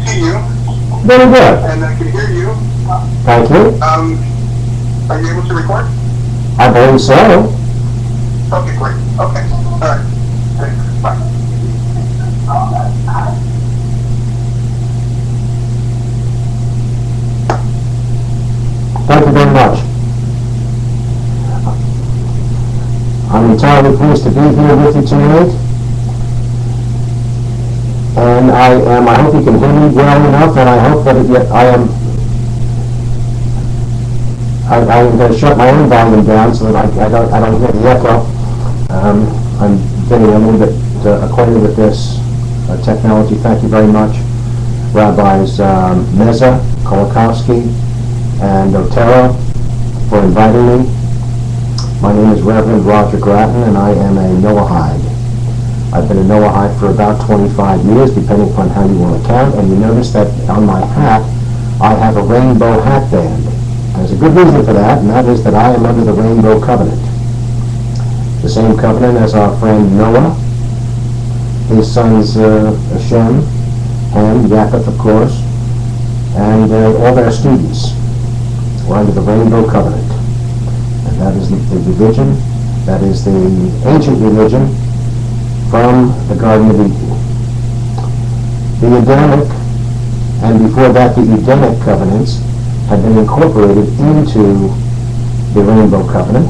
see you. Very good. And I can hear you. Thank you. Are you able to record? I believe so. Okay, great. Okay. All right. Thanks. Bye. Thank you very much. I'm entirely pleased to be here with you tonight. And I hope you can hear me well enough, and I hope that I'm going to shut my own volume down so that I don't hear the echo. I'm getting a little bit acquainted with this technology. Thank you very much, Rabbis Meza, Kolakowski, and Otero, for inviting me. My name is Reverend Roger Grattan, and I am a Noahide. I've been a Noahide for about 25 years, depending upon how you want to count, and you notice that on my hat, I have a rainbow hat band. There's a good reason for that, and that is that I am under the Rainbow Covenant. The same covenant as our friend Noah, his sons Shem, Ham, Japheth, of course, and all their students were under the Rainbow Covenant. And that is the religion, that is the ancient religion from the Garden of Eden. The Adamic, and before that the Edenic covenants, had been incorporated into the Rainbow Covenant.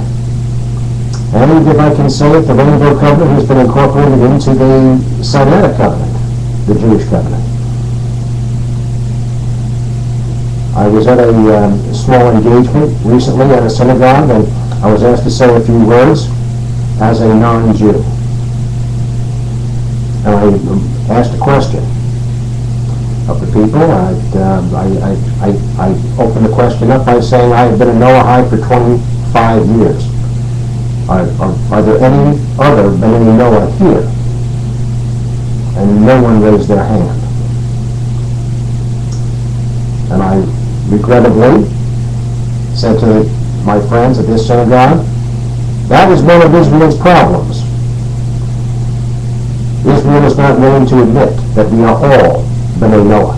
And if I can say it, the Rainbow Covenant has been incorporated into the Sinaitic Covenant, the Jewish covenant. I was at a small engagement recently at a synagogue, and I was asked to say a few words as a non-Jew. And I asked a question of the people. I opened the question up by saying I have been a Noahide for 25 years. Are there any other B'nai Noah here? And no one raised their hand. And I regrettably said to my friends at this synagogue, that is one of Israel's problems. Israel is not willing to admit that we are all B'nai Noah.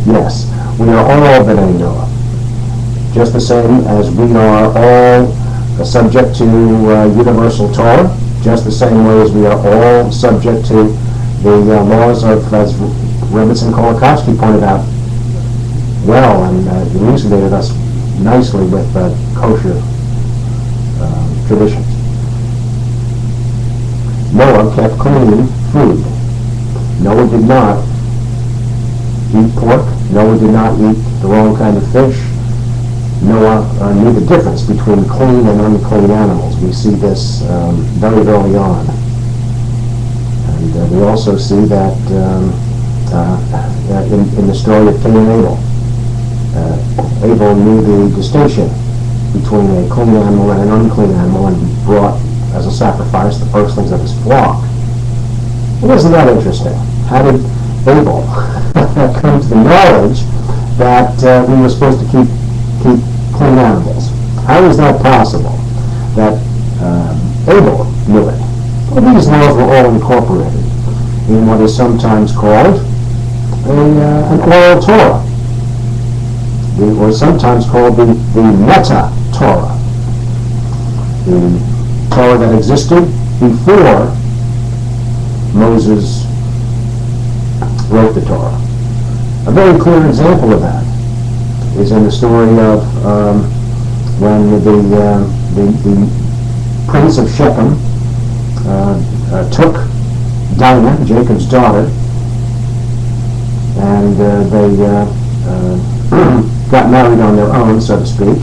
Yes, we are all B'nai Noah. Just the same as we are all subject to universal Torah, just the same way as we are all subject to the laws of, as Rebbetzin Kolakowski pointed out well and elucidated us nicely with kosher traditions. Noah kept clean food. Noah did not eat pork. Noah did not eat the wrong kind of fish. Noah knew the difference between clean and unclean animals. We see this very early on. And we also see that in the story of Cain and Abel. Abel knew the distinction between a clean animal and an unclean animal and brought as a sacrifice the firstlings of his flock. Well, isn't that interesting? How did Abel come to the knowledge that we were supposed to keep clean animals? How is that possible that Abel knew it? Well, these laws were all incorporated in what is sometimes called an oral Torah, or sometimes called the Meta-Torah, the Torah that existed before Moses wrote the Torah. A very clear example of that is in the story of when the prince of Shechem took Dinah, Jacob's daughter, and they got married on their own, so to speak.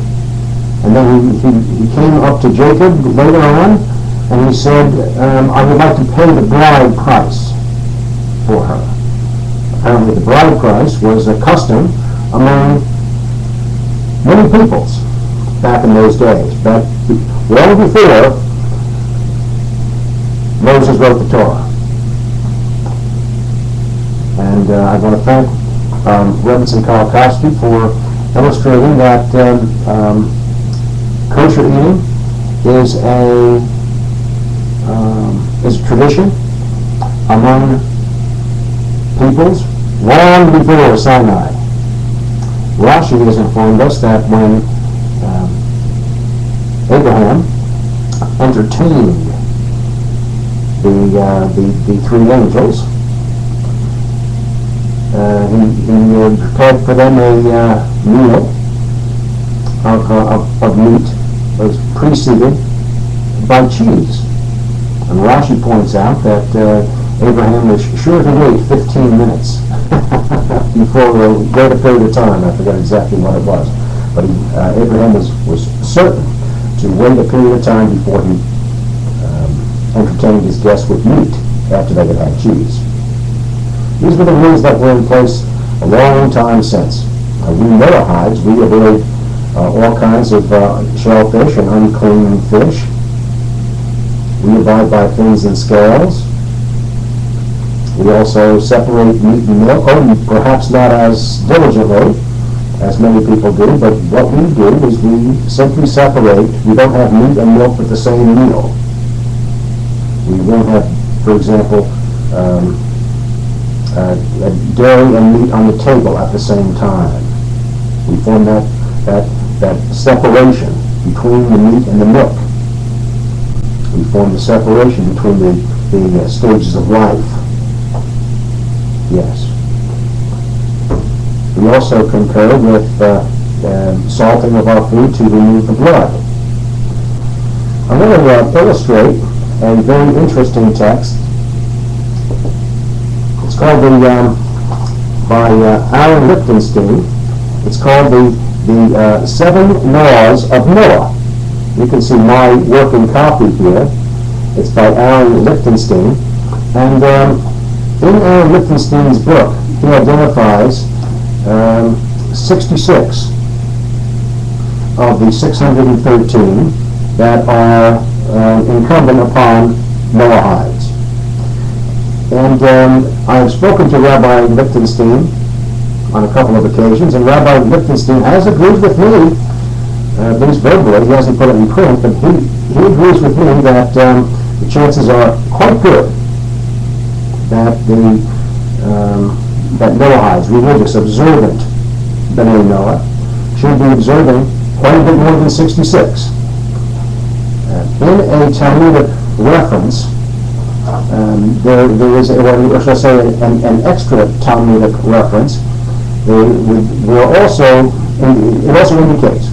And then he came up to Jacob later on, and he said, I would like to pay the bride price for her. Apparently the bride price was a custom among many peoples back in those days, but long before Moses wrote the Torah. And I want to thank Rebbetzin Kolakowski for illustrating that kosher eating is a tradition among peoples long before Sinai. Rashi has informed us that when Abraham entertained the three angels, he prepared for them a meal of meat that was preceded by cheese. And Rashi points out that Abraham was sure to wait 15 minutes before a greater period of time. I forget exactly what it was. But Abraham was certain to wait a period of time before he entertained his guests with meat after they had had cheese. These were the rules that were in place a long time since. We Noahides, we avoid all kinds of shellfish and unclean fish. We abide by fins and scales. We also separate meat and milk, perhaps not as diligently as many people do, but what we do is we simply separate. We don't have meat and milk with the same meal. We won't have, for example, dairy and meat on the table at the same time. We form that separation between the meat and the milk. We form the separation between the stages of life. Yes. We also concur with salting of our food to remove the blood. I'm going to illustrate a very interesting text. It's called by Aaron Lichtenstein. It's called the 7 Laws of Noah. You can see my working copy here. It's by Aaron Lichtenstein. And in Aaron Lichtenstein's book, he identifies 66 of the 613 that are incumbent upon Noahides. And I have spoken to Rabbi Lichtenstein on a couple of occasions, and Rabbi Lichtenstein has agreed with me, at least verbally, he hasn't put it in print, but he agrees with me that the chances are quite good that that Noahides, religious, observant B'nai Noah, should be observing quite a bit more than 66. In a Talmudic reference, there is, or shall I say, an extra Talmudic reference. It also indicates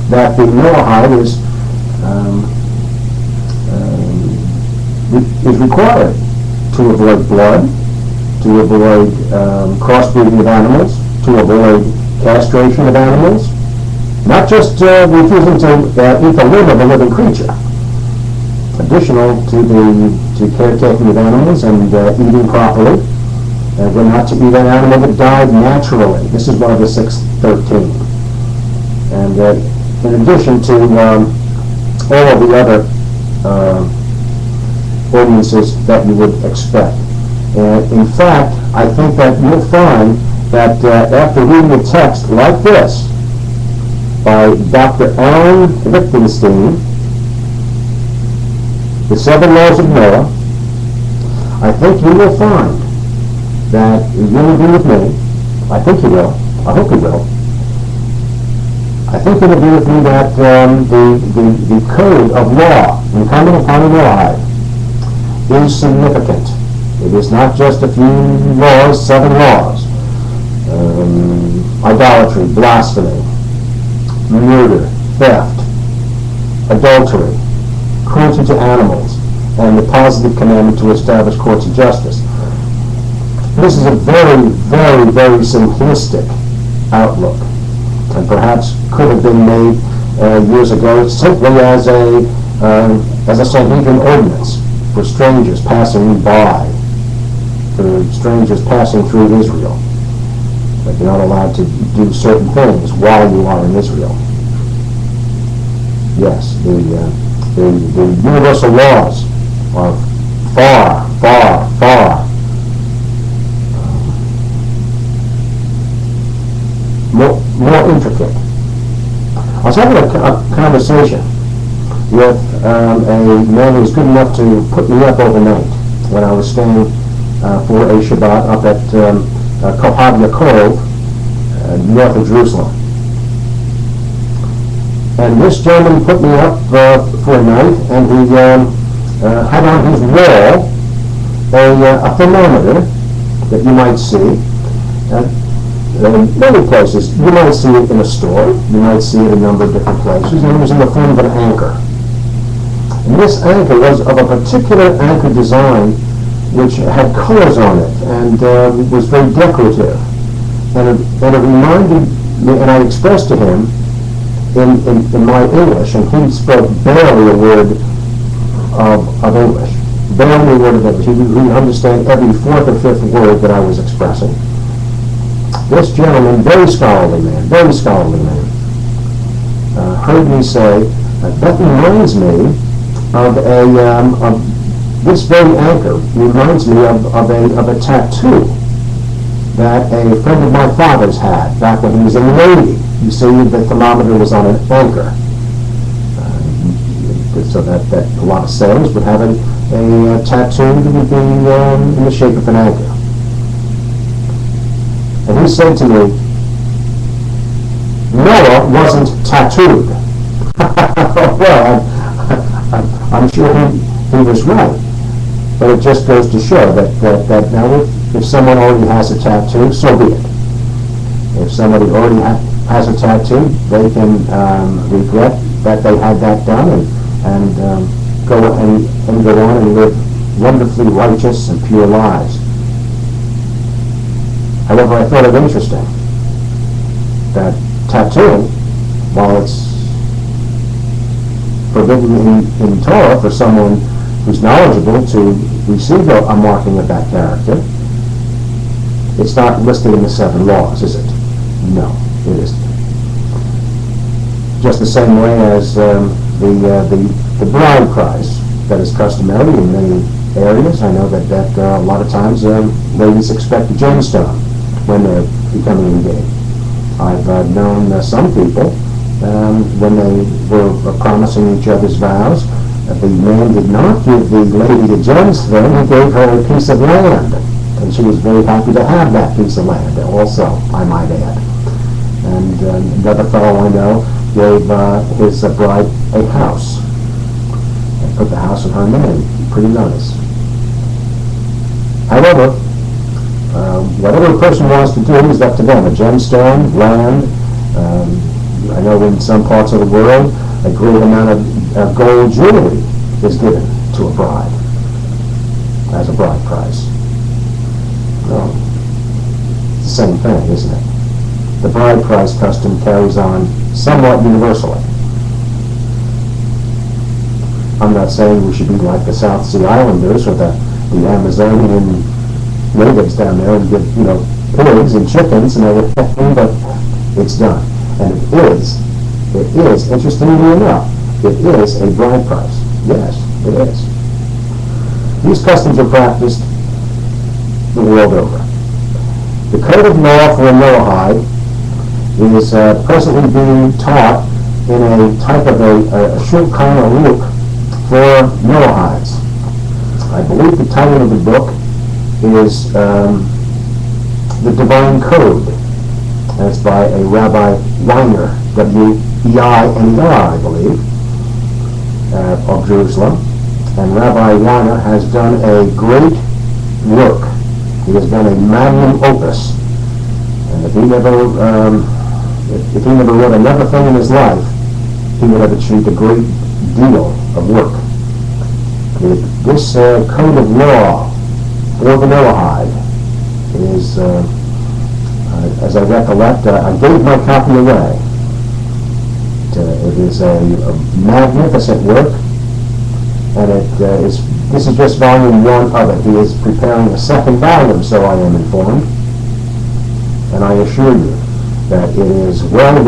that the Noahide is required to avoid blood, to avoid crossbreeding of animals, to avoid castration of animals, not just refusing to eat the limb of a living creature. Additional to caretaking of animals and eating properly, we're not to eat an animal that died naturally. This is one of the 613. And in addition to all of the other ordinances that you would expect. In fact, I think that you'll find that after reading a text like this by Dr. Aaron Lichtenstein, The 7 Laws of Noah, I think you will find that you'll agree with me. I think you will. I hope you will. I think you'll agree with me that the code of law incumbent upon a Noahide is significant. It is not just a few laws, 7 laws. Idolatry, blasphemy, murder, theft, adultery, cruelty to animals, and the positive commandment to establish courts of justice. This is a very, very, very simplistic outlook, and perhaps could have been made years ago simply as a Sanhedrin ordinance for strangers passing by, for strangers passing through Israel. But you're not allowed to do certain things while you are in Israel. Yes, the universal laws are far, far, far more intricate. I was having a conversation with a man who was good enough to put me up overnight when I was staying for a Shabbat up at Kohavia Cove, north of Jerusalem. And this gentleman put me up for a night, and he had on his wall a thermometer that you might see in many places. You might see it in a store, you might see it in a number of different places, and it was in the form of an anchor. And this anchor was of a particular anchor design which had colors on it and was very decorative. And it reminded me, and I expressed to him in my English, and he spoke barely a word of English. Barely a word of English. He would understand every fourth or fifth word that I was expressing. This gentleman, very scholarly man, heard me say, that reminds me of this very anchor reminds me of a tattoo that a friend of my father's had back when he was in the Navy. You see, the thermometer was on an anchor. So that a lot of sailors would have a tattoo that would be in the shape of an anchor. And he said to me, Noah wasn't tattooed. Well, I'm sure he was right. But it just goes to show that now if someone already has a tattoo, so be it. If somebody already has a tattoo, they can regret that they had that done and go on and live wonderfully righteous and pure lives. However, I thought it interesting that tattooing, while it's forbidden in Torah for someone who's knowledgeable to receive a marking of that character, it's not listed in the 7 laws, is it? No, it isn't. Just the same way as the bride price that is customary in many areas. I know that a lot of times ladies expect a gemstone when they're becoming engaged. I've known some people when they were promising each other's vows, the man did not give the lady a gemstone, he gave her a piece of land. And she was very happy to have that piece of land also, I might add. And another fellow I know gave his bride a house and put the house in her name. Pretty nice. However, whatever a person wants to do is up to them. A gemstone, land, I know in some parts of the world a great amount of gold jewelry is given to a bride as a bride price. Well, it's the same thing, isn't it? The bride price custom carries on somewhat universally. I'm not saying we should be like the South Sea Islanders or the Amazonian natives down there and give, pigs and chickens and everything, but it's done. And it is, interestingly enough, it is a bride price. Yes, it is. These customs are practiced the world over. The code of law for a Noahide is presently being taught in a type of a shulchan aruch for Noahides. I believe the title of the book is The Divine Code, and it's by a Rabbi Weiner, W-E-I-N-E-R, I believe, of Jerusalem. And Rabbi Weiner has done a great work. He has done a magnum opus. And if he never wrote another thing in his life, he would have achieved a great deal of work. This code of law for the Noahide is, as I recollect, I gave my copy away. It is a magnificent work, and this is just volume 1 of it. He is preparing a second volume, so I am informed, and I assure you that it is well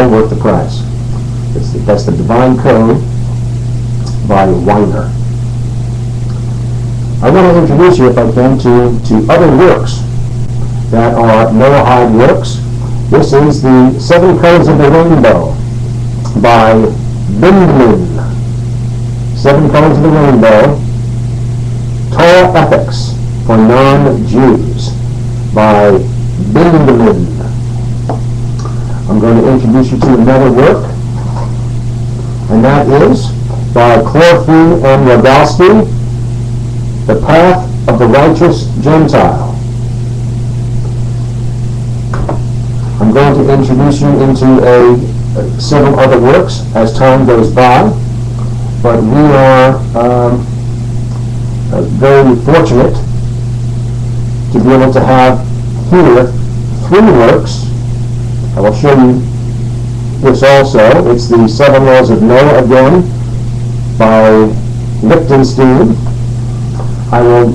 worth the price. That's the Divine Code by Weiner. I want to introduce you, if I can, to other works that are Noahide works. This is the 7 Colors of the Rainbow by Bindman. 7 Colors of the Rainbow, Ethics for Non-Jews by Benjamin. I'm going to introduce you to another work, and that is by Grattan and Noahide, The Path of the Righteous Gentile. I'm going to introduce you into several other works as time goes by, but we are very fortunate to be able to have here 3 works. I will show you this also. It's the 7 Laws of Noah again by Lichtenstein. I will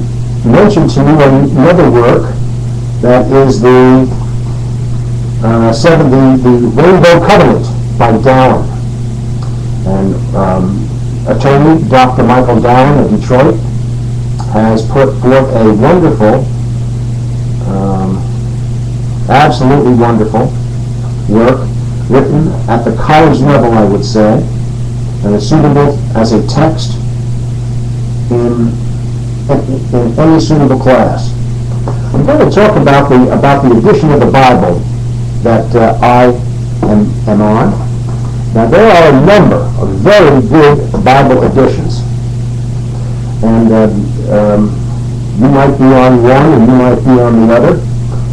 mention to you another work that is the Rainbow Covenant by Grattan. And attorney Dr. Michael Grattan of Detroit has put forth a wonderful, absolutely wonderful work written at the college level, I would say, and is suitable as a text in any suitable class. I'm going to talk about the edition of the Bible that I am on. Now, there are a number of very good Bible editions, and you might be on one and you might be on the other,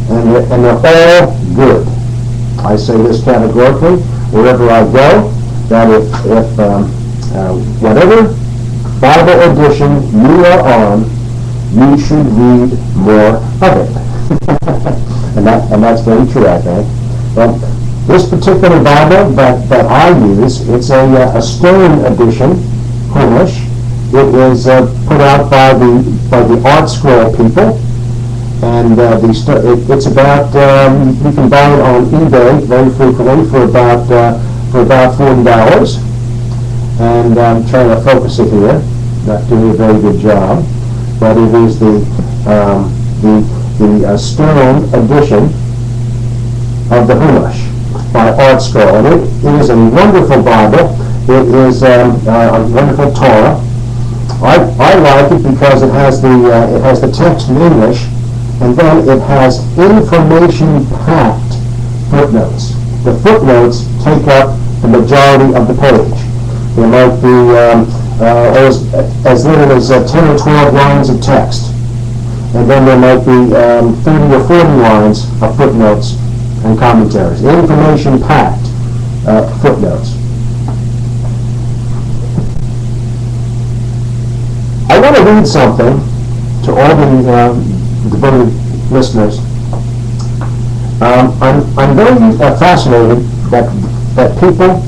and they're all good. I say this categorically wherever I go, that if whatever Bible edition you are on, you should read more of it. and that's very true, I think. But this particular Bible that I use, it's a Stone edition, English. It is put out by the Art Scroll people, and it's about you can buy it on eBay very frequently for about $40. And I'm trying to focus it here, not doing a very good job, but it is the Stone edition of the Chumash by Art Scroll. And it is a wonderful Bible. It is a wonderful Torah. I like it because it has the text in English, and then it has information-packed footnotes. The footnotes take up the majority of the page. There might be as little as 10 or 12 lines of text, and then there might be 30 or 40 lines of footnotes and commentaries. Information-packed footnotes. I want to read something to all the devoted listeners. I'm very fascinated that people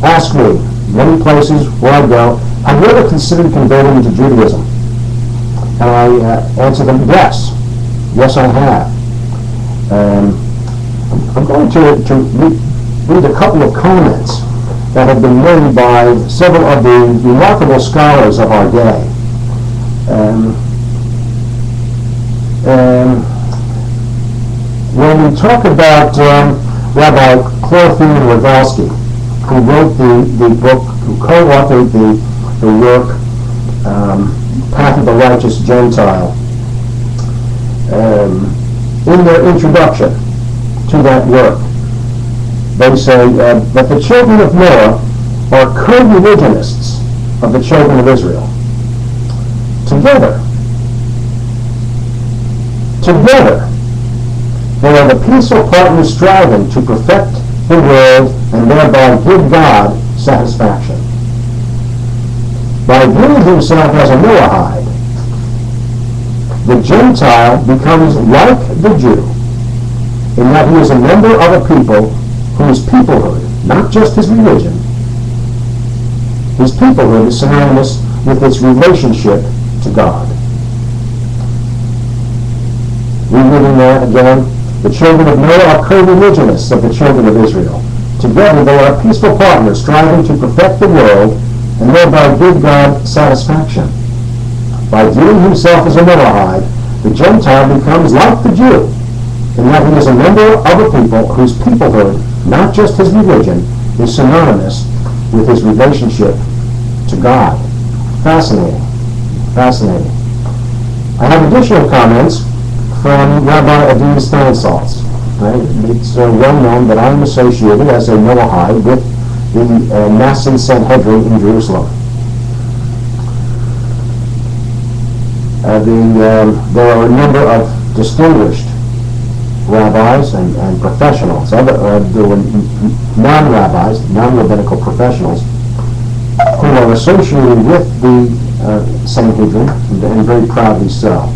ask me, many places where I go, have you ever considered converting to Judaism? And I answer them, yes. Yes, I have. I'm going to read a couple of comments that have been made by several of the remarkable scholars of our day. When we talk about Rabbi Grattan Rogowski, who wrote the book, who co-authored the work, Path of the Righteous Gentile, in their introduction to that work, they say that the children of Noah are co-religionists of the children of Israel. Together, they are the peaceful partners striving to perfect the world and thereby give God satisfaction. By viewing himself as a Noahide, the Gentile becomes like the Jew in that he is a member of a people whose peoplehood, not just his religion, his peoplehood is synonymous with its relationship to God. Rereading that again, the children of Noah are co-religionists of the children of Israel. Together they are peaceful partners striving to perfect the world and thereby give God satisfaction. By viewing himself as a Noahide, the Gentile becomes like the Jew, in that he is a member of a people whose peoplehood, not just his religion, is synonymous with his relationship to God. Fascinating. Fascinating. I have additional comments from Rabbi Adin Steinsaltz. Right? It's well known that I am associated as a Noahide with the Nassim Sanhedrin in Jerusalem. There are a number of distinguished rabbis and professionals. There were non-rabbis, non-rabbinical professionals who are associated with the Sanhedrin, and very proudly so.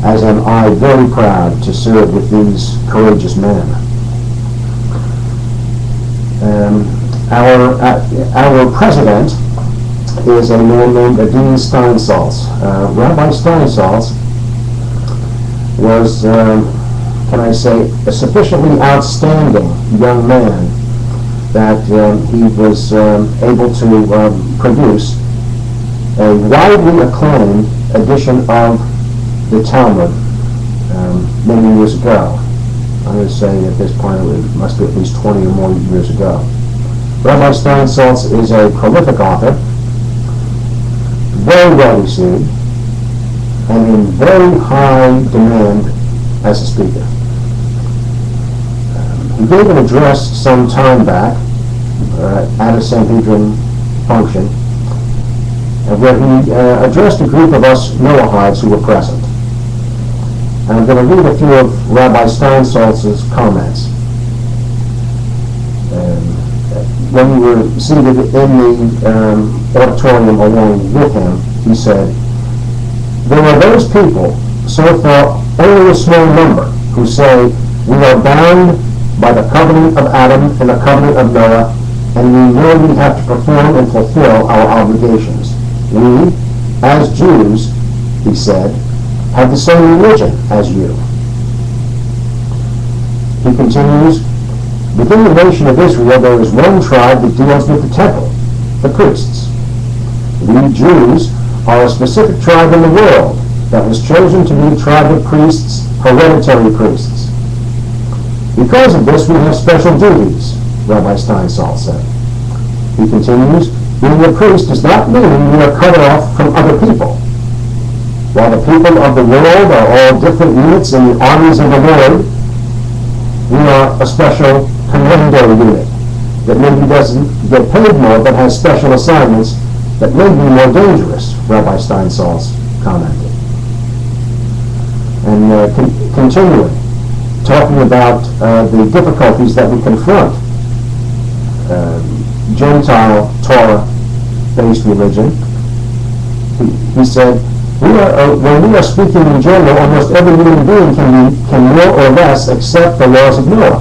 As am I very proud to serve with these courageous men. Our president is a man named Adin Steinsaltz. Rabbi Steinsaltz was, can I say, a sufficiently outstanding young man that he was able to produce a widely acclaimed edition of the Talmud many years ago. I'm going to say at this point it must be at least 20 or more years ago. Rabbi Steinsaltz is a prolific author, very well received, and in very high demand as a speaker. He gave an address some time back at a Sanhedrin function, where he addressed a group of us Noahides who were present. And I'm going to read a few of Rabbi Steinsaltz's comments. When we were seated in the auditorium along with him, he said, "There are those people, so far only a small number, who say we are bound by the covenant of Adam and the covenant of Noah, and we know we have to perform and fulfill our obligations. We, as Jews," he said, "have the same religion as you." He continues, "Within the nation of Israel there is one tribe that deals with the temple, the priests. We Jews are a specific tribe in the world that was chosen to be a tribe of priests, hereditary priests. Because of this we have special duties," Rabbi Steinsaltz said. He continues, "Being a priest does not mean we are cut off from other people. While the people of the world are all different units in the armies of the Lord, we are a special commando unit that maybe doesn't get paid more but has special assignments that may be more dangerous," Rabbi Steinsaltz commented. And continuing, talking about the difficulties that we confront, Gentile Torah-based religion, he said, when we are speaking in general, almost every human being can more or less accept the laws of Noah.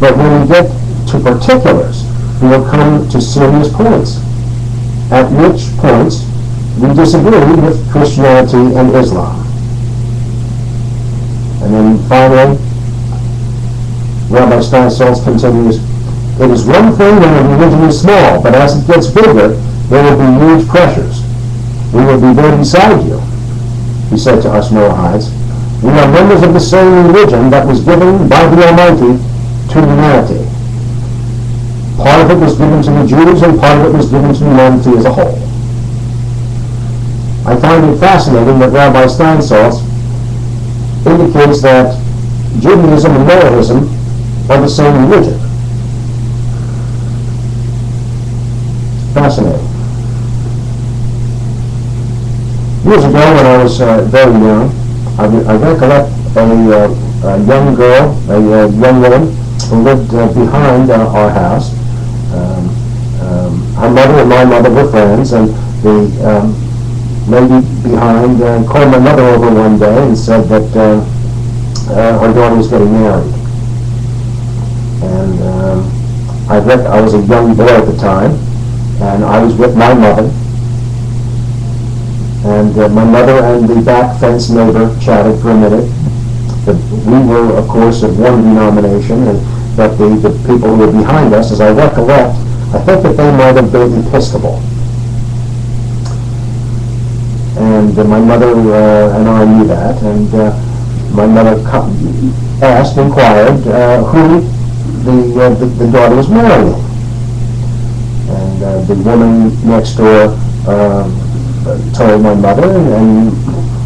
But when we get to particulars, we will come to serious points, at which points we disagree with Christianity and Islam. And then finally, Rabbi Steinsaltz continues, "It is one thing when a religion is small, but as it gets bigger, there will be huge pressures. We will be there beside you," he said to us Noahides. "We are members of the same religion that was given by the Almighty to humanity. Part of it was given to the Jews, and part of it was given to humanity as a whole." I find it fascinating that Rabbi Steinsaltz indicates that Judaism and Noahism are the same religion. Fascinating. Years ago, when I was very young, I recollect a young girl, a young woman who lived behind our house. Her mother and my mother were friends, and the lady behind called my mother over one day and said that her daughter was getting married. And I was a young boy at the time, and I was with my mother. And my mother and the back fence neighbor chatted for a minute. We were, of course, of one denomination, but the people who were behind us, as I recollect, I think that they might have been Episcopal. And my mother and I knew that, and my mother inquired who the daughter was marrying. And the woman next door told my mother, and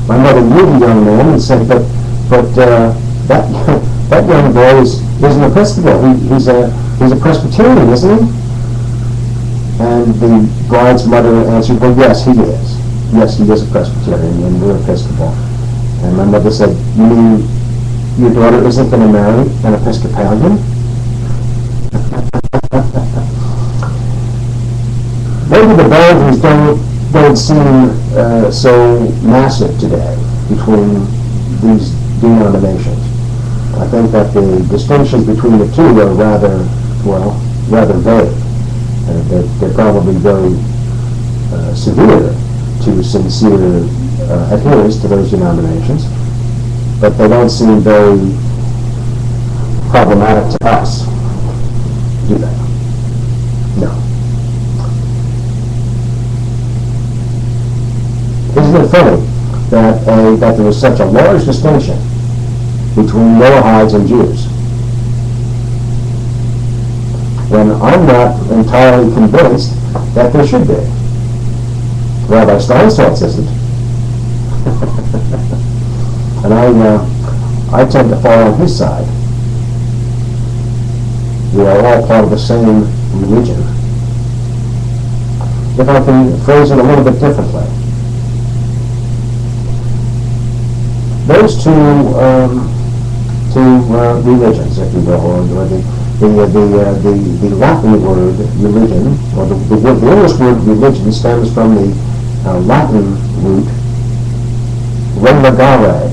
my mother knew the young man and said, but that that young boy is an Episcopal. He's a Presbyterian, isn't he? And the bride's mother answered, well, yes, he is. Yes, he is a Presbyterian, and we're Episcopal. And my mother said, you mean your daughter isn't going to marry an Episcopalian? Maybe the boundaries don't seem so massive today between these denominations. I think that the distinctions between the two are rather vague. They're probably very severe to sincere adherents to those denominations, but they don't seem very problematic to us, do they? No. Isn't it funny that there was such a large distinction between Noahides and Jews, when I'm not entirely convinced that there should be? Rabbi Steinsaltz isn't. And I tend to fall on his side. We are all part of the same religion. If I can phrase it a little bit differently, those two religions, if you will, or the Latin word religion, or the English word religion stems from the Latin root religare,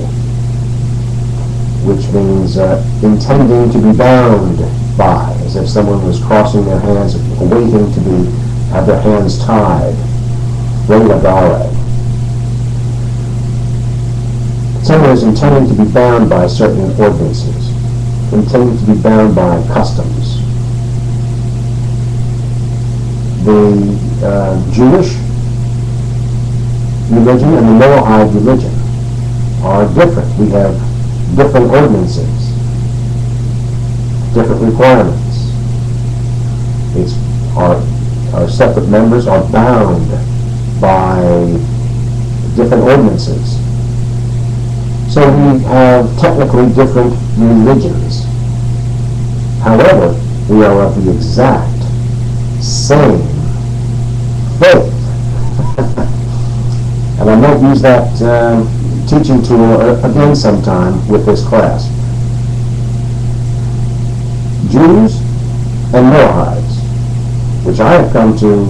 which means intending to be bound by, as if someone was crossing their hands, waiting to have their hands tied. Religare. Someone is intending to be bound by certain ordinances, intending to be bound by customs. The Jewish religion and the Noahide religion are different. We have different ordinances, different requirements. Our separate members are bound by different ordinances. So we have technically different religions. However, we are of the exact same faith. And I might use that teaching tool again sometime with this class. Jews and Noahides, which I have come to,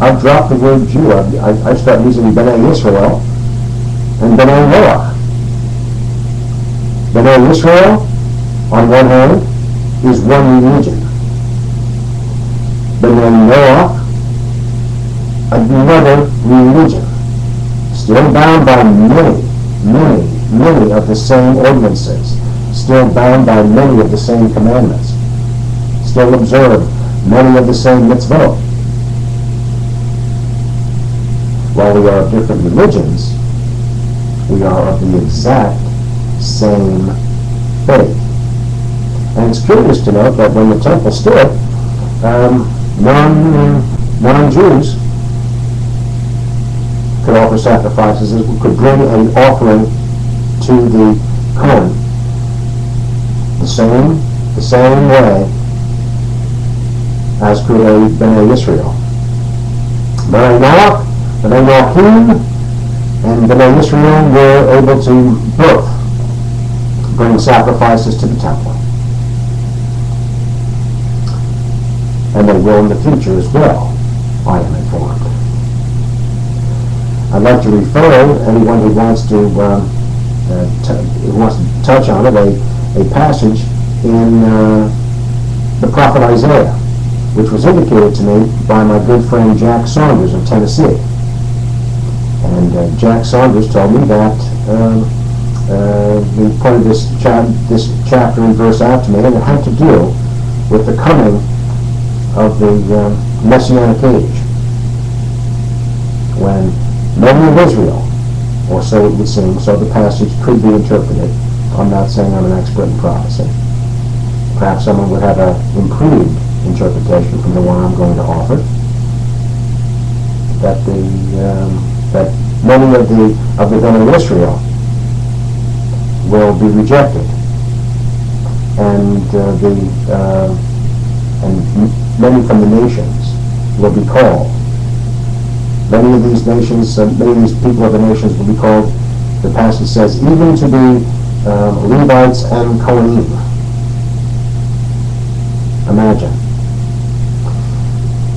I've dropped the word Jew. I start using B'nai Israel and B'nai Noach. B'nai Israel, on one hand, is one religion. B'nai Noach, another religion, still bound by many of the same ordinances, still bound by many of the same commandments, still observe many of the same mitzvot. While we are of different religions, we are of the exact same faith. And it's curious to note that when the temple stood, non-Jews could offer sacrifices, could bring an offering to the Kohen the same way as could a B'nai Israel. B'nai Noach, B'nai Noachim, and B'nai Israel were able to both bring sacrifices to the temple. And they will in the future as well, I am informed. I'd like to refer anyone who wants to touch on it, a passage in the prophet Isaiah, which was indicated to me by my good friend Jack Saunders of Tennessee. And Jack Saunders told me that he pointed this chapter and verse out to me, and it had to do with the coming of the Messianic age, when many of Israel, or so it would seem, so the passage could be interpreted. I'm not saying I'm an expert in prophecy. Perhaps someone would have an improved interpretation from the one I'm going to offer. That many of the Bene Israel will be rejected, and many from the nations will be called. Many of these nations, many of these people of the nations will be called, the passage says, even to be Levites and Kohanim. Imagine.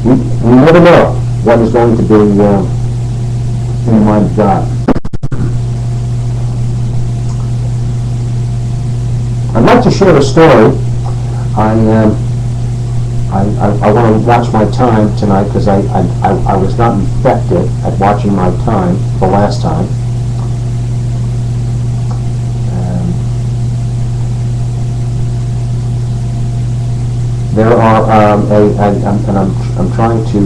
We never know what is going to be in the mind of God. I'd like to share a story. I want to watch my time tonight because I was not effective at watching my time the last time. There are I'm trying to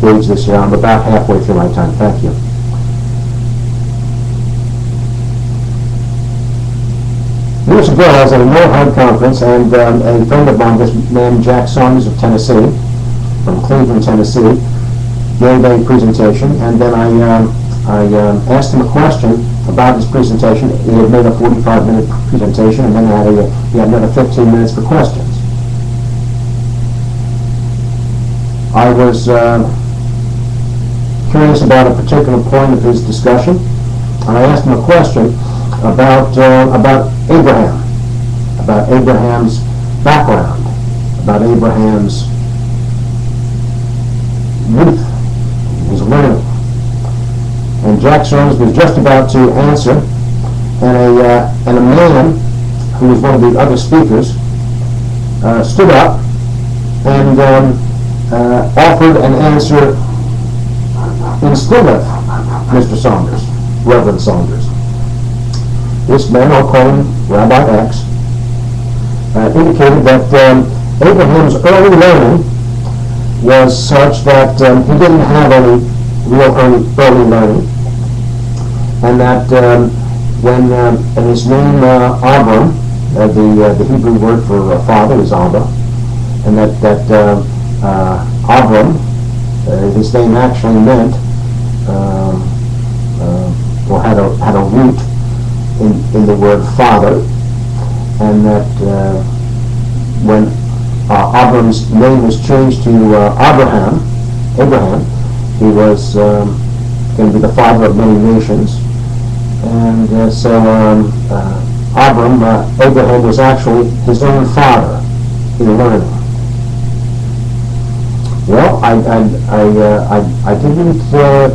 gauge this here. I'm about halfway through my time. Thank you. Years ago, I was at a Noahide conference, and a friend of mine, this man Jack Saunders of Tennessee, from Cleveland, Tennessee, gave a presentation, and then I asked him a question about his presentation. He had made a 45-minute presentation, and then he had another 15 minutes for questions. I was curious about a particular point of his discussion, and I asked him a question about Abraham, about Abraham's background, about Abraham's youth, his learning. And Jack Saunders was just about to answer, and a man who was one of the other speakers stood up and offered an answer instead of Mr. Saunders, Reverend Saunders. This man, I'll call him Rabbi X, indicated that Abraham's early learning was such that he didn't have any real early learning, and that and his name Abram, the Hebrew word for father is Abba, and that Abram, his name actually meant or had a root in the word father, and that when Abram's name was changed to Abraham, he was going to be the father of many nations, and so Abraham was actually his own father in learning. Well, I didn't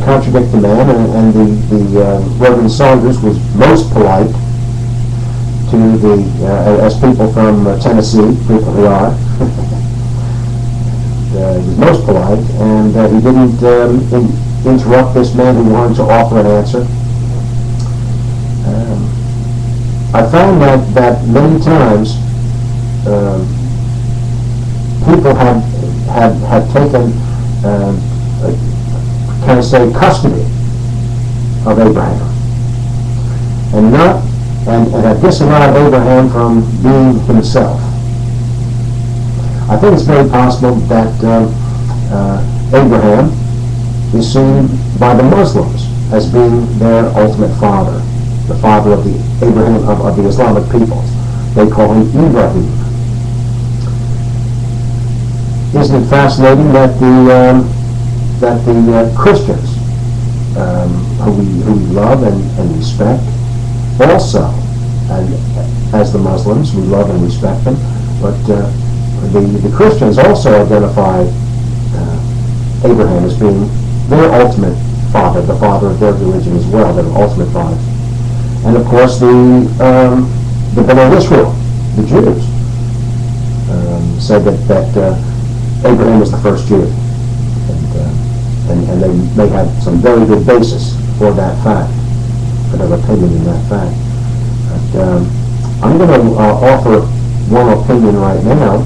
contradict the man, and the Reverend Saunders was most polite to as people from Tennessee frequently are. He was most polite, and he didn't interrupt this man who wanted to offer an answer. I found that many times people had taken, can I say, custody of Abraham, and had disallowed Abraham from being himself. I think it's very possible that Abraham is seen by the Muslims as being their ultimate father, the father of the Abraham of the Islamic peoples. They call him Ibrahim. Isn't it fascinating that the Christians who we love and respect also, and as the Muslims we love and respect them, but the Christians also identify Abraham as being their ultimate father, the father of their religion as well, their ultimate father. And of course the Bene Israel, the Jews, said that Abraham was the first Jew, and they may have some very good basis for that fact, for their opinion in that fact. But I'm going to offer one opinion right now,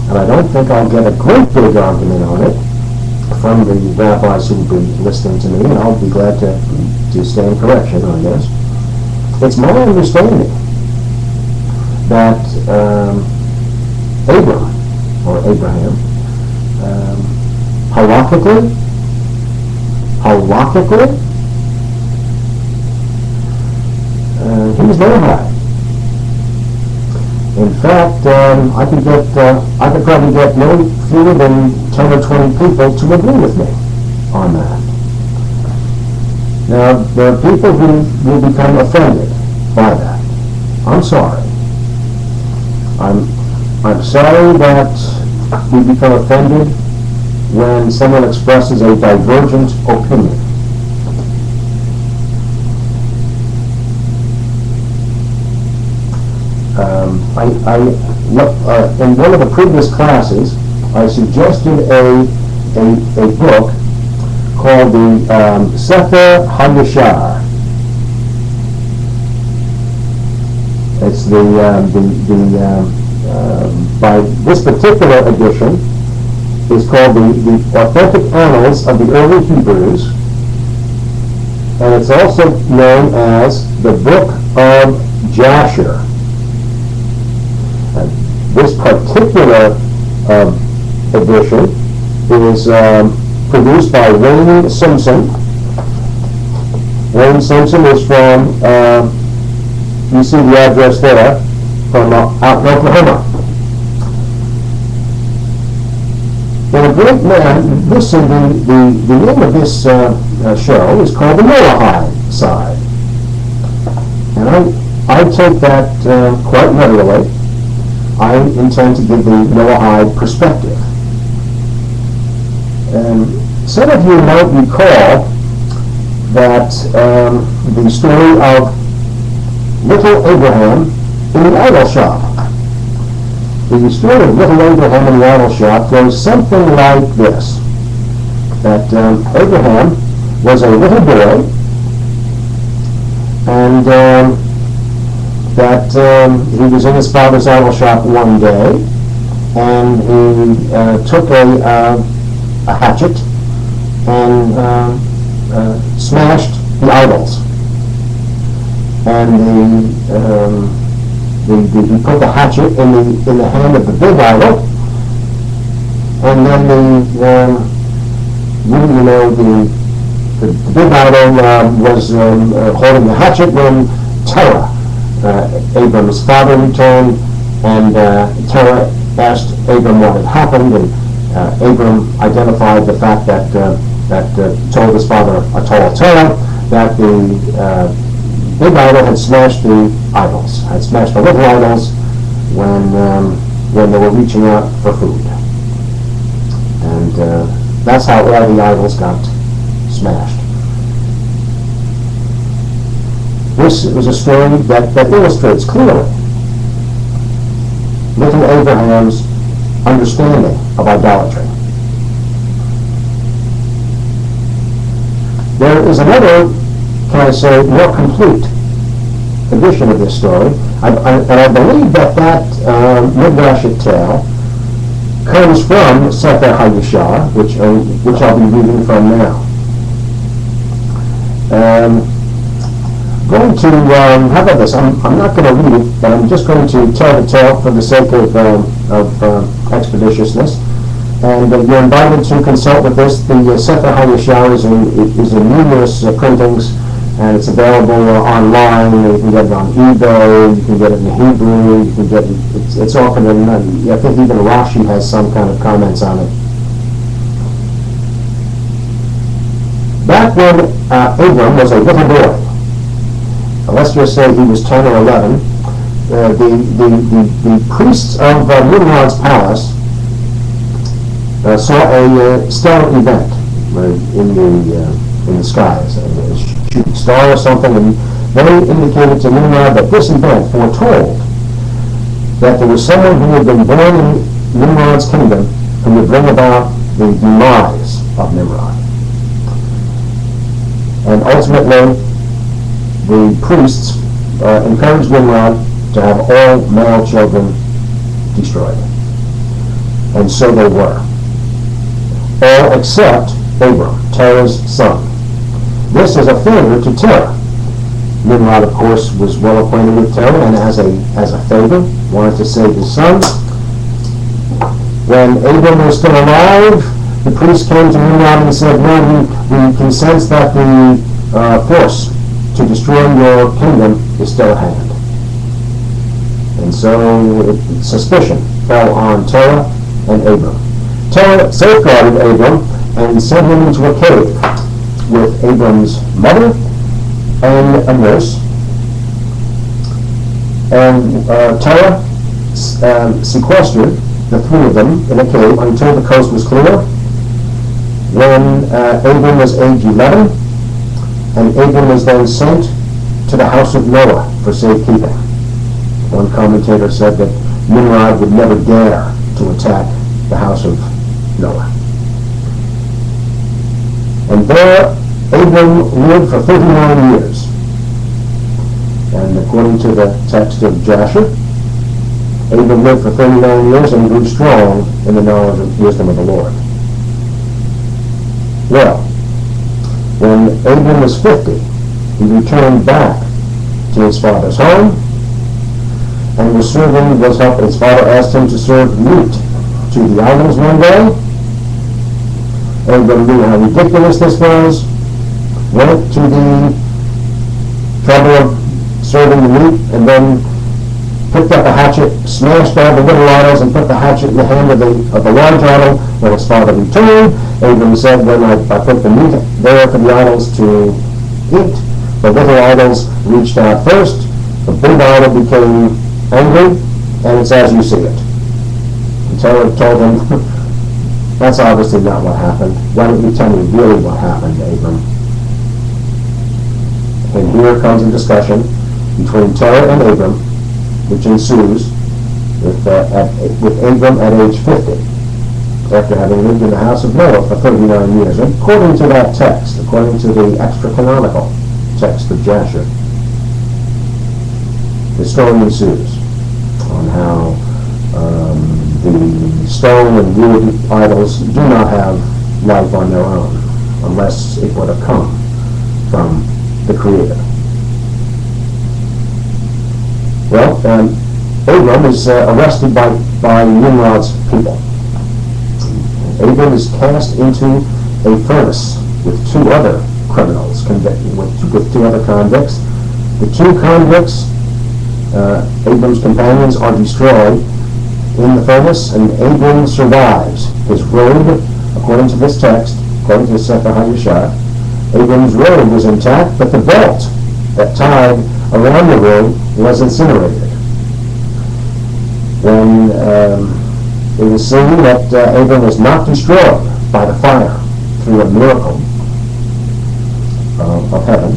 and I don't think I'll get a great big argument on it from the rabbis who will be listening to me, and I'll be glad to stand correction on this. It's my understanding that Abraham, halakhically, He's Noahide. In fact, I could probably get no fewer than 10 or 20 people to agree with me on that. Now, there are people who will become offended by that. I'm sorry. I'm sorry that we become offended when someone expresses a divergent opinion. In one of the previous classes, I suggested a book called the Sefer HaYashar. It's by this particular edition is called the Authentic Annals of the Early Hebrews, and it's also known as the Book of Jasher. This particular edition is produced by Wayne Simpson. Wayne Simpson is from, you see the address there, from out in Oklahoma. And a great man, the name of this show is called the Noahide side. And I take that quite literally. I intend to give the Noahide perspective. And some of you might recall that the story of little Abraham in the idol shop. The story of little Abraham in the idol shop goes something like this: that Abraham was a little boy, and that he was in his father's idol shop one day, and he took a hatchet and smashed the idols. And he put the hatchet in the hand of the big idol, and then the big idol was holding the hatchet when Terah, Abram's father, returned, and Terah asked Abram what had happened, and Abram identified the fact that told his father Terah that the big idol had smashed the idols, had smashed the little idols when they were reaching out for food, and that's how all the idols got smashed. This was a story that illustrates clearly little Abraham's understanding of idolatry. There is another, can I say, more complete edition of this story, and I believe that Midrashic tale comes from Sefer HaYashar, which I'll be reading from now. Going to, how about this? I'm not going to read it, but I'm just going to tell the tale for the sake of expeditiousness. And you're invited to consult with this. The Sefer HaYashar is in numerous printings, and it's available online. You can get it on eBay. You can get it in Hebrew. You can get it. It's often in. I think even Rashi has some kind of comments on it. Back when Abram was a little boy, let's just say he was 10 or 11, the priests of Nimrod's palace saw a stellar event in the skies, a shooting star or something, and they indicated to Nimrod that this event foretold that there was someone who had been born in Nimrod's kingdom who would bring about the demise of Nimrod. And ultimately, the priests encouraged Nimrod to have all male children destroyed. And so they were. All except Abram, Terah's son. This is a favor to Terah. Nimrod, of course, was well acquainted with Terah, and as a favor, wanted to save his son. When Abram was still alive, the priest came to Nimrod and said, "No, we can sense that the force to to destroy your kingdom is still at hand. And so suspicion fell on Terah and Abram. Terah safeguarded Abram and sent him into a cave with Abram's mother and a nurse. And Terah sequestered the three of them in a cave until the coast was clear. When Abram was age 11, and Abram was then sent to the house of Noah for safekeeping. One commentator said that Nimrod would never dare to attack the house of Noah. And there Abram lived for 39 years. And according to the text of Jasher, Abram lived for 39 years and grew strong in the knowledge and wisdom of the Lord. Well, when Abram was 50, he returned back to his father's home and was helping. His father asked him to serve meat to the idols one day. Abram knew how ridiculous this was, went to the trouble of serving the meat, and then picked up a hatchet, smashed all the little idols, and put the hatchet in the hand of the large idol. When his father returned, Abram said, when I put the meat there for the idols to eat, the little idols reached out first, the big idol became angry, and it's as you see it. And Terah told him, that's obviously not what happened. Why don't you tell me really what happened, Abram? And here comes a discussion between Terah and Abram, which ensues with Abram at age 50, after having lived in the house of Noah for 39 years. And according to that text, according to the extra-canonical text of Jasher, the story ensues on how the stone and wood idols do not have life on their own unless it would have come from the Creator. Well, Abram is arrested by Nimrod's people. Abram is cast into a furnace with two other criminals, with two other convicts. The two convicts, Abram's companions, are destroyed in the furnace, and Abram survives. His robe, according to this text, according to Sefer HaYashar, Abram's robe was intact, but the belt that tied around the robe was incinerated. When it was seen that Abram was not destroyed by the fire through a miracle of heaven,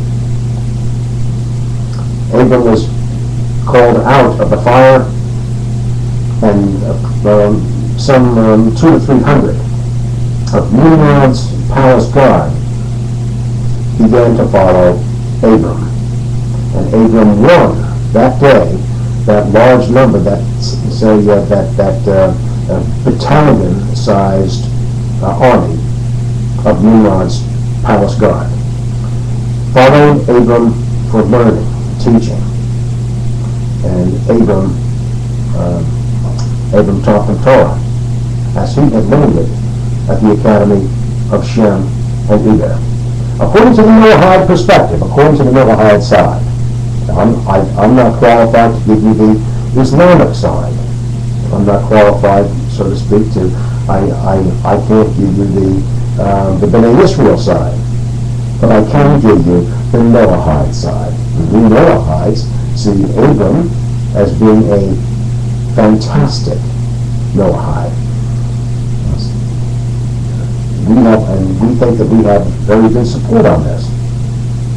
Abram was called out of the fire, and some 200 to 300 of Nimrod's palace guard began to follow Abram. And Abram won that day that large number, that battalion-sized army of Nimrod's palace guard, following Abram for learning, teaching. And Abram taught them Torah, as he had learned it at the academy of Shem and Eber. According to the Noahide perspective, according to the Noahide side, I'm not qualified to give you the Islamic side. I'm not qualified, so to speak, I can't give you the Bnei Israel side, but I can give you the Noahide side. We Noahides see Abram as being a fantastic Noahide. We think that we have very good support on this.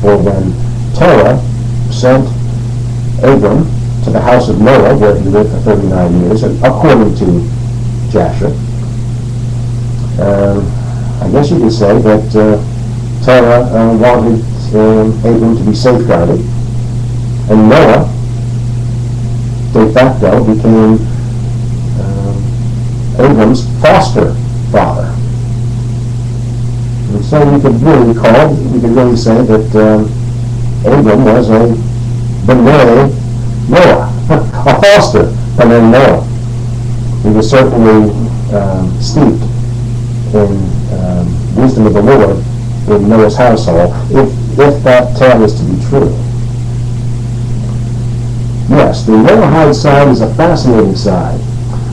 For when Terah sent Abram to the house of Noah, where he lived for 39 years, according to Jasher, I guess you could say that Terah wanted Abram to be safeguarded, and Noah, de facto, became Abram's foster father. And so we could really say that Abram was a B'nai Noah, a foster B'nai Noah. He was certainly steeped in wisdom of the Lord in Noah's household. if that tale is to be true. Yes, the Noahide side is a fascinating side.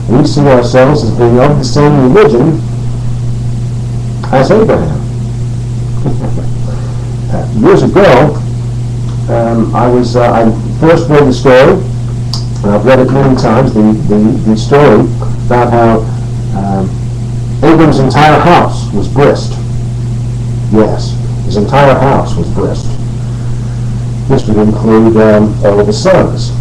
We see ourselves as being of the same religion as Abraham. Years ago, I first read the story, and I've read it many times, the story about how Abram's entire house was brisked. Yes, his entire house was brisked. This would include all of his sons.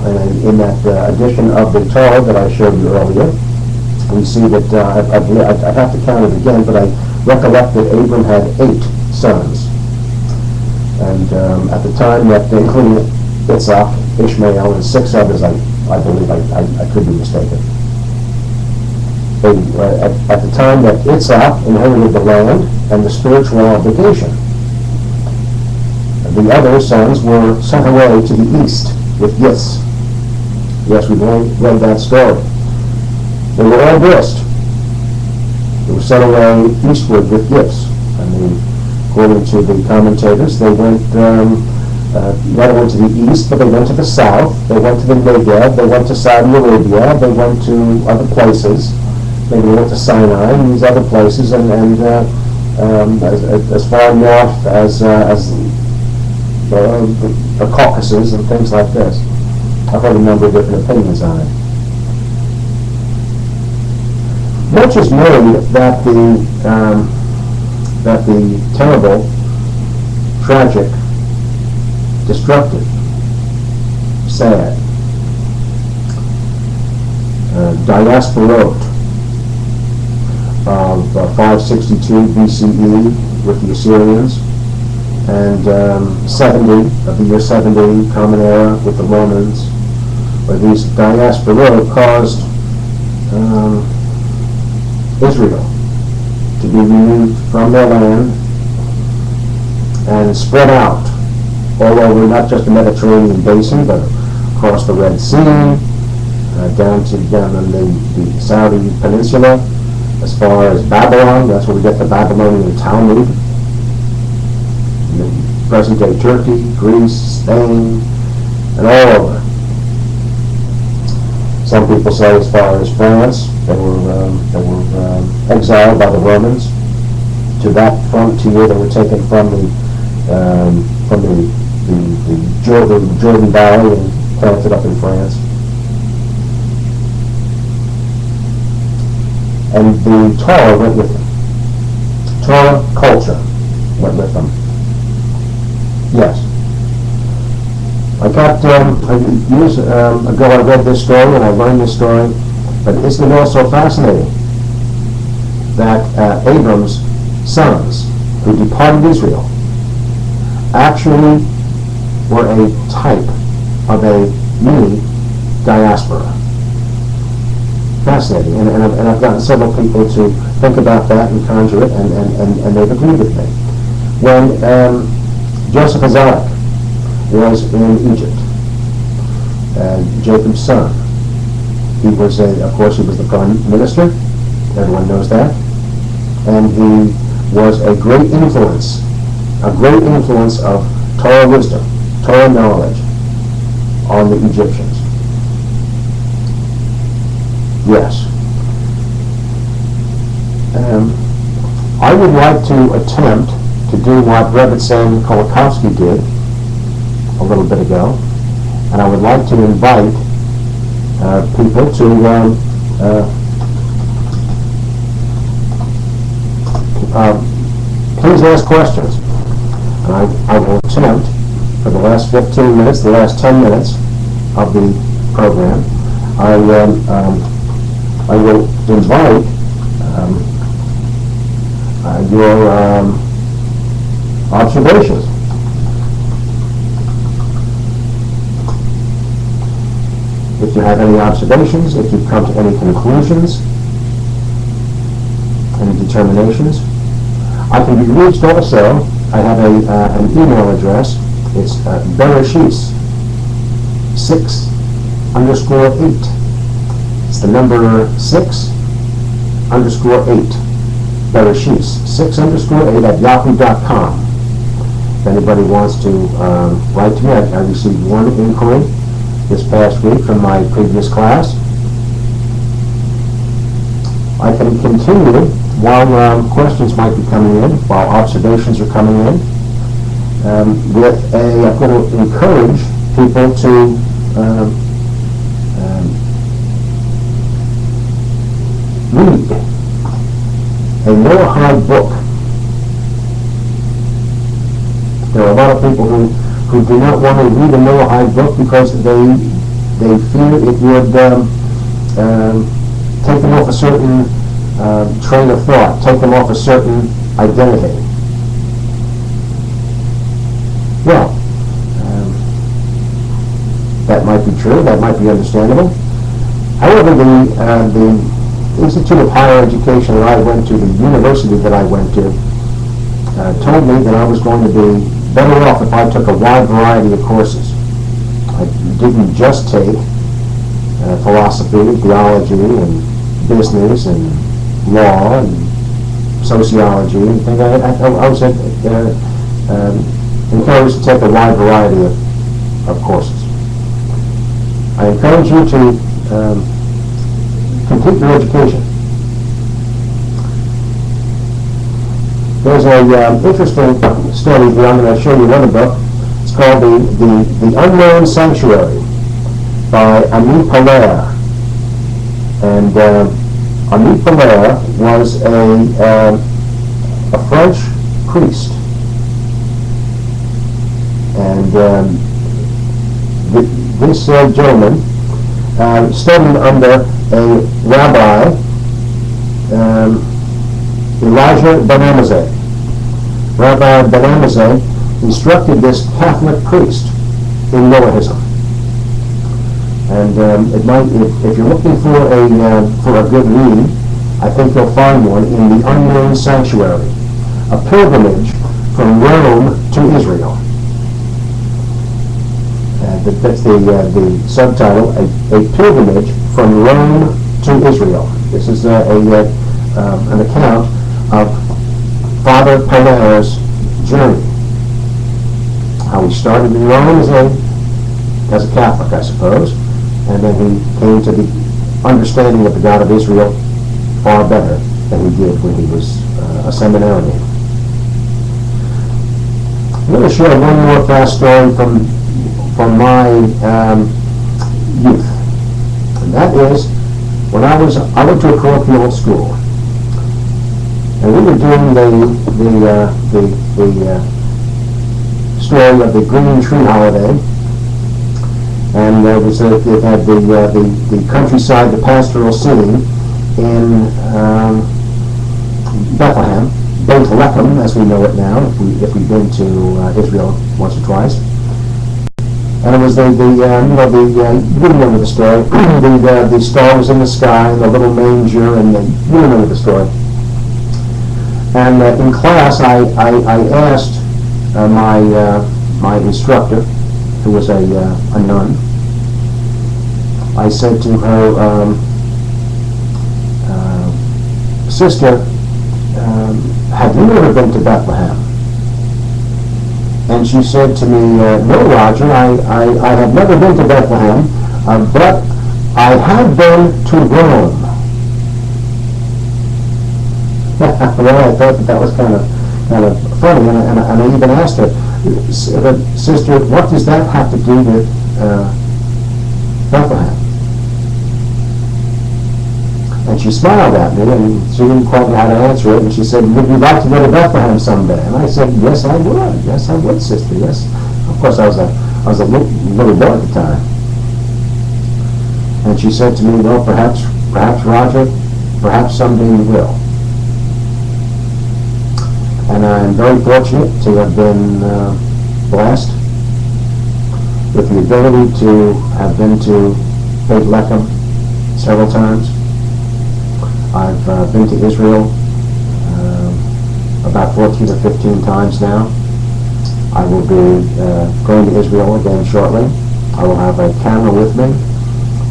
And in that edition of the Torah that I showed you earlier, we see that, I'd have to count it again, but I recollect that Abram had 8 sons. And at the time that, including Isaac, Ishmael, and 6 others, I believe I could be mistaken. At the time that Isaac inherited the land and the spiritual obligation, the other sons were sent away to the east with gifts. Yes, we've all read that story. They were all brisked. They were sent away eastward with gifts. According to the commentators, they went not only to the east, but they went to the south. They went to the Negev. They went to Saudi Arabia. They went to other places. Maybe they went to Sinai and these other places, and as far north as the Caucasus and things like this. I've heard a number of different opinions on it. Much is made that the terrible, tragic, destructive, sad, diaspora of 562 BCE with the Assyrians, and 70 of the year 70 Common Era with the Romans, where these diaspora caused Israel to be removed from their land and spread out all over, not just the Mediterranean basin, but across the Red Sea, down in the Saudi Peninsula, as far as Babylon. That's where we get the Babylonian Talmud. Present-day Turkey, Greece, Spain, and all over. Some people say as far as France. They were exiled by the Romans to that frontier. They were taken from the Jordan Valley and planted up in France. And the Torah went with them. Torah culture went with them. Yes. Years ago I read this story and I learned this story, but isn't it also fascinating that Abram's sons, who departed Israel, actually were a type of a mini diaspora? Fascinating, and I've gotten several people to think about that and conjure it, and they've agreed with me. When Joseph Azariah was in Egypt, Jacob's son, of course he was the prime minister, everyone knows that, and he was a great influence of Torah wisdom, Torah knowledge on the Egyptians. Yes. I would like to attempt to do what Reverend Sam Kolakowski did a little bit ago, and I would like to invite people to please ask questions. And I will attempt for the last 15 minutes, the last 10 minutes of the program, I will invite your observations. If you have any observations, if you've come to any conclusions, any determinations. I can be reached also. I have an email address. It's Bereshis 6_8. It's the number 6_8. Bereshis 6_8 at yahoo.com. If anybody wants to write to me, I received one inquiry this past week from my previous class. I can continue while questions might be coming in, while observations are coming in, I'm going to encourage people to read a Noahide book. There are a lot of people who do not want to read a Noahide book because they fear it would take them off a certain train of thought, take them off a certain identity. Well, that might be true, that might be understandable. However, the Institute of Higher Education that I went to, the university that I went to, told me that I was going to be better off if I took a wide variety of courses. I didn't just take philosophy, theology, and business, and law, and sociology, and things. I was encouraged to take a wide variety of courses. I encourage you to complete your education. There's an interesting study here. I'm going to show you another book. It's called The Unknown Sanctuary by Ami Polaire. And Ami Polaire was a French priest. And this gentleman studied under a rabbi, Elijah Ben Amazeh. Rabbi Ben Amazeh instructed this Catholic priest in Noahism. And it might, if you're looking for a good read, I think you'll find one in The Unknown Sanctuary, a pilgrimage from Rome to Israel. That's the subtitle, a pilgrimage from Rome to Israel. This is an account of Father Polaire's journey. How he started in Rome as a Catholic, I suppose, and then he came to the understanding of the God of Israel far better than he did when he was a seminarian. I'm going to share one more fast story from my youth, and that is when I went to a parochial school, and we were doing the story of the Green Tree Holiday, and it had the countryside, the pastoral scene in Bethlehem, Beit Lechem, as we know it now, if we've been to Israel once or twice. And it was you remember the story, the stars in the sky, and the little manger, and you remember the story. And in class, I asked my instructor, who was a nun, I said to her, "Sister, have you ever been to Bethlehem?" And she said to me, "No, Roger, I have never been to Bethlehem, but I have been to Rome." Well, I thought that was kind of funny, and I even asked her, "Sister, what does that have to do with Bethlehem?" And she smiled at me, and she didn't quite know how to answer it, and she said, "Would you like to go to Bethlehem someday?" And I said, "Yes, I would. Yes, I would, sister. Yes." Of course, I was a little boy at the time. And she said to me, "Well, perhaps, Roger, perhaps someday you will." And I'm very fortunate to have been blessed with the ability to have been to Beit Lechem several times. I've been to Israel about 14 or 15 times now. I will be going to Israel again shortly. I will have a camera with me,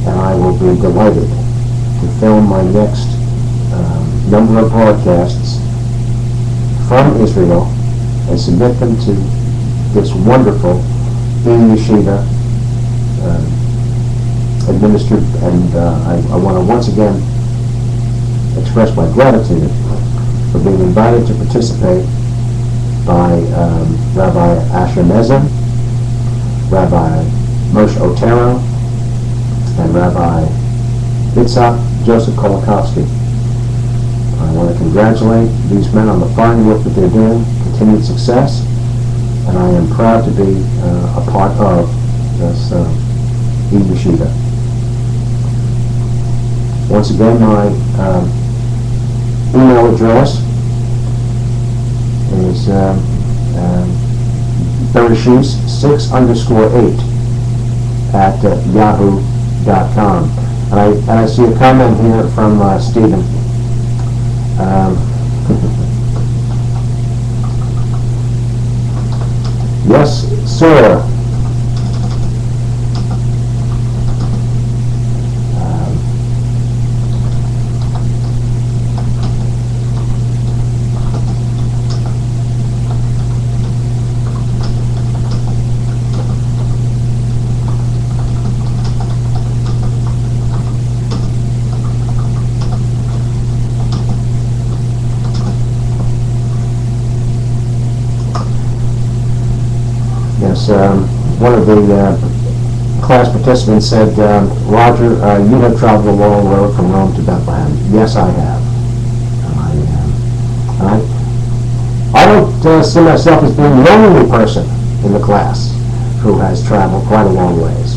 and I will be delighted to film my next number of broadcasts from Israel and submit them to this wonderful e-yeshiva administered, and I want to once again express my gratitude for being invited to participate by Rabbi Asher Mezen, Rabbi Moshe Otero, and Rabbi Yitzhak Joseph Kolakowski. I want to congratulate these men on the fine work that they're doing, continued success, and I am proud to be a part of this e-yeshiva. Once again, my email address is Bereshis6_8 at yahoo.com. And I see a comment here from Stephen. Yes, sir. One of the class participants said, Roger, you have traveled a long road from Rome to Bethlehem. Yes, I have. I don't see myself as being the only person in the class who has traveled quite a long ways.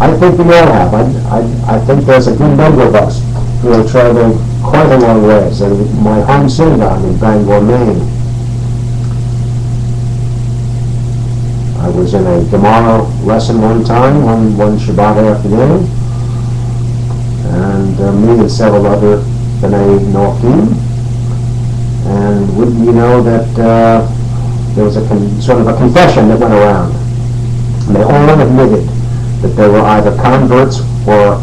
I think we all have. I think there's a good number of us who have traveled quite a long ways. My home synagogue in Bangor, Maine, I was in a Gemara lesson one time, one Shabbat afternoon, and me and several other B'nai Noahide, and you know that there was a sort of a confession that went around, and they all admitted that they were either converts or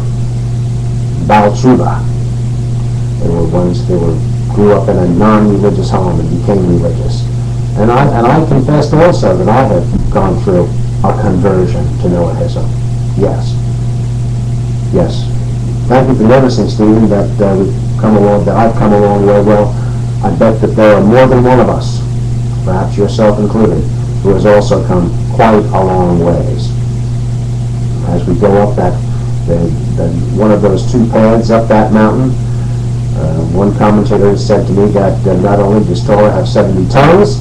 Baal Tshuva. They were ones that grew up in a non-religious home and became religious. And I confessed also that I had gone through a conversion to Noahidism. Yes. Yes. Thank you for noticing, Stephen, that we've come along, that I've come a long way. Well, I bet that there are more than one of us, perhaps yourself included, who has also come quite a long ways. As we go up one of those two paths up that mountain, one commentator said to me that not only does Torah have 70 tongues,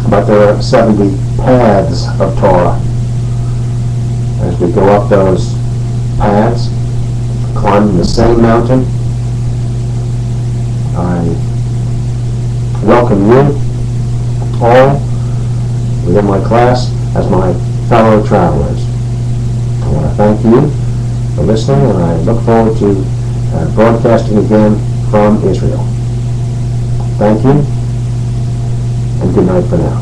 but there are 70 paths of Torah. As we go up those paths, climbing the same mountain, I welcome you all within my class as my fellow travelers. I want to thank you for listening, and I look forward to broadcasting again from Israel. Thank you, and good night for now.